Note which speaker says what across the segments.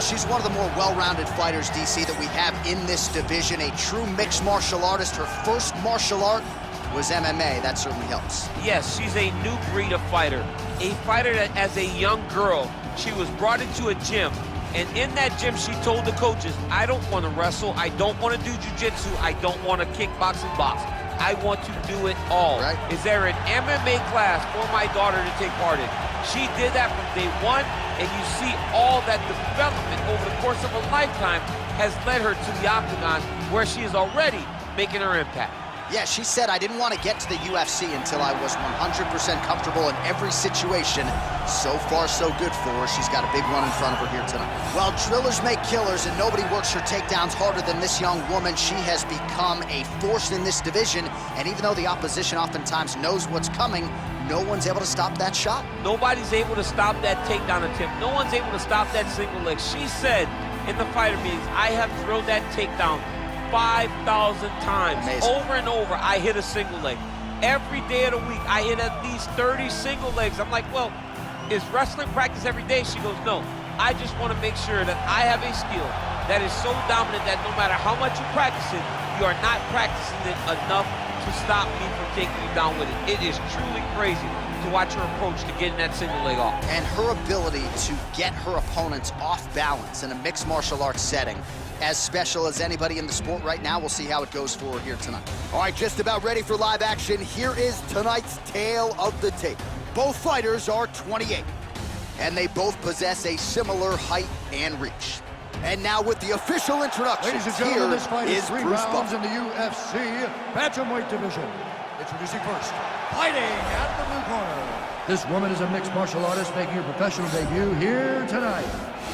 Speaker 1: she's one of the more well-rounded fighters, DC, that we have in this division. A true mixed martial artist. Her first martial art was MMA. That certainly helps.
Speaker 2: Yes, she's a new breed of fighter. A fighter that, as a young girl, she was brought into a gym. And in that gym, she told the coaches, I don't want to wrestle. I don't want to do jiu-jitsu. I don't want to kickbox and box. I want to do it all.
Speaker 1: Right.
Speaker 2: Is there an MMA class for my daughter to take part in? She did that from day one, and you see all that development over the course of a lifetime has led her to the octagon, where she is already making her impact.
Speaker 1: Yeah, she said, I didn't want to get to the UFC until I was 100% comfortable in every situation. So far, so good for her. She's got a big one in front of her here tonight. Well, drillers make killers, and nobody works her takedowns harder than this young woman. She has become a force in this division, and even though the opposition oftentimes knows what's coming, no one's able to stop that shot.
Speaker 2: Nobody's able to stop that takedown attempt. No one's able to stop that single leg. She said in the fighter meetings, I have drilled that takedown 5,000 times.
Speaker 1: Amazing.
Speaker 2: Over and over, I hit a single leg. Every day of the week, I hit at least 30 single legs. I'm like, well, is wrestling practice every day? She goes, no. I just want to make sure that I have a skill that is so dominant that no matter how much you practice it, you are not practicing it enough to stop me from taking you down with it. It is truly crazy to watch her approach to getting that single leg off.
Speaker 1: And her ability to get her opponents off balance in a mixed martial arts setting, as special as anybody in the sport right now. We'll see how it goes for her here tonight. All right, just about ready for live action. Here is tonight's tale of the tape. Both fighters are 28, and they both possess a similar height and reach. And now with the official introduction,
Speaker 3: ladies and gentlemen, this fight is 3
Speaker 1: Bruce
Speaker 3: rounds
Speaker 1: Buffer.
Speaker 3: in the UFC bantamweight division. Introducing first, fighting out of the blue corner. This woman is a mixed martial artist making her professional debut here tonight.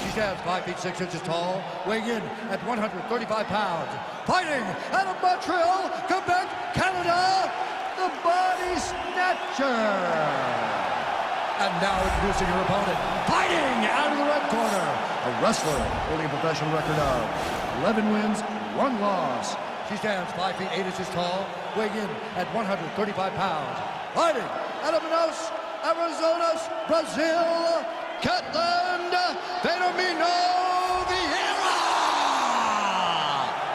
Speaker 3: She stands 5 feet 6 inches tall, weighing in at 135 pounds. Fighting out of Montreal, Quebec, Canada, the Body Snatcher. And now introducing her opponent, fighting out of the red corner, a wrestler holding a professional record of 11 wins, 1 loss. She stands 5 feet 8 inches tall, weighing in at 135 pounds. Fighting out of Manaus, Arizona, Brazil, Ketlen, Vieira.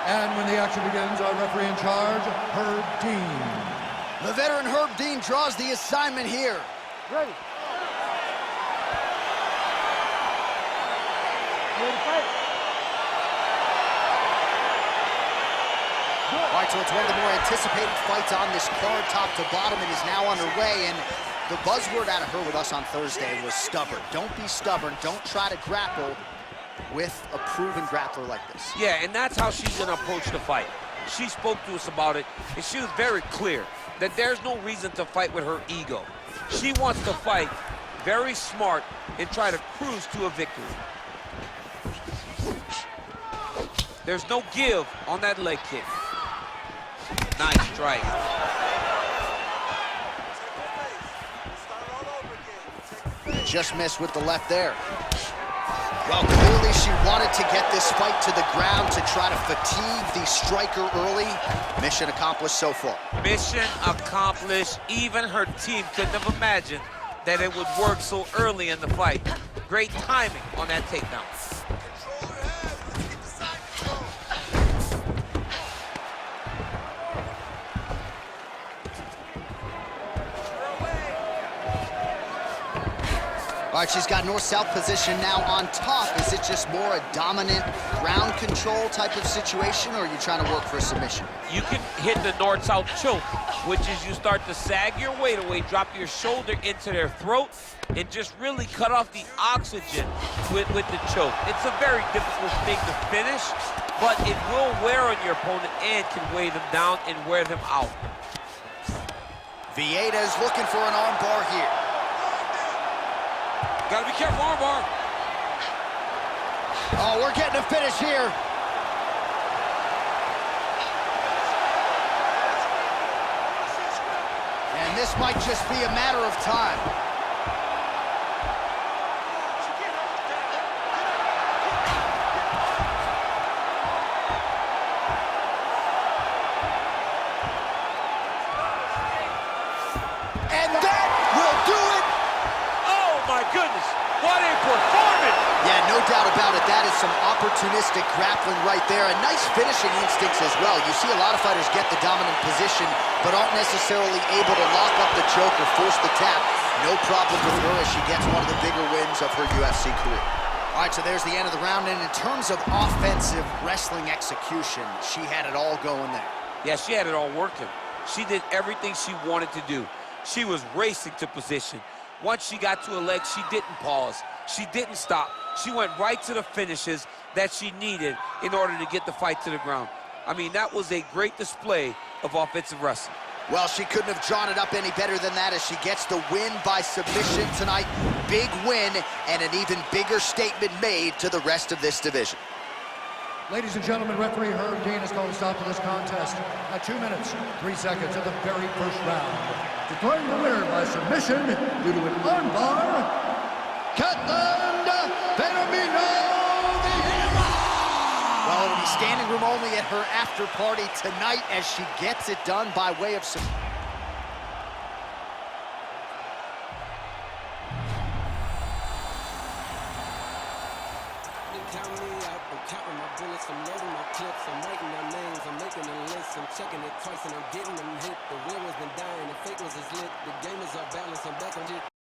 Speaker 3: And when the action begins, our referee in charge, Herb Dean.
Speaker 1: The veteran Herb Dean draws the assignment here.
Speaker 3: Ready.
Speaker 1: All right, so it's one of the more anticipated fights on this card, top to bottom. It is now underway, and the buzzword out of her with us on Thursday was stubborn. Don't be stubborn. Don't try to grapple with a proven grappler like this.
Speaker 2: Yeah, and that's how she's going to approach the fight. She spoke to us about it, and she was very clear that there's no reason to fight with her ego. She wants to fight very smart and try to cruise to a victory. There's no give on that leg kick. Nice strike.
Speaker 1: Just missed with the left there. Well, clearly she wanted to get this fight to the ground to try to fatigue the striker early. Mission accomplished so far.
Speaker 2: Mission accomplished. Even her team couldn't have imagined that it would work so early in the fight. Great timing on that takedown.
Speaker 1: All right, she's got north-south position now on top. Is it just more a dominant ground control type of situation, or are you trying to work for a submission?
Speaker 2: You can hit the north-south choke, which is you start to sag your weight away, drop your shoulder into their throat, and just really cut off the oxygen with the choke. It's a very difficult thing to finish, but it will wear on your opponent and can weigh them down and wear them out.
Speaker 1: Vieira is looking for an armbar here.
Speaker 2: Gotta be careful, armbar.
Speaker 1: Oh, we're getting a finish here. And this might just be a matter of time. And that will do it.
Speaker 2: Oh my goodness, what a performance!
Speaker 1: Yeah, no doubt about it. That is some opportunistic grappling right there. And nice finishing instincts as well. You see a lot of fighters get the dominant position, but aren't necessarily able to lock up the choke or force the tap. No problem with her as she gets one of the bigger wins of her UFC career. All right, so there's the end of the round. And in terms of offensive wrestling execution, she had it all going there.
Speaker 2: Yeah, she had it all working. She did everything she wanted to do. She was racing to position. Once she got to her leg, she didn't pause. She didn't stop. She went right to the finishes that she needed in order to get the fight to the ground. I mean, that was a great display of offensive wrestling.
Speaker 1: Well, she couldn't have drawn it up any better than that as she gets the win by submission tonight. Big win and an even bigger statement made to the rest of this division.
Speaker 3: Ladies and gentlemen, referee Herb Dean has called a stop to this contest at 2 minutes, 3 seconds of the very first round. Declaring the winner by submission due to an armbar, Ketlen Vieira!
Speaker 1: Well, it'll be standing room only at her after party tonight as she gets it done by way of some.
Speaker 4: Counting my bullets, I'm loading my clips, I'm writing their names, I'm making a list, I'm checking it twice and I'm getting them hit. The will has been dying, the fake was lit, the game is off balance, I'm back on it.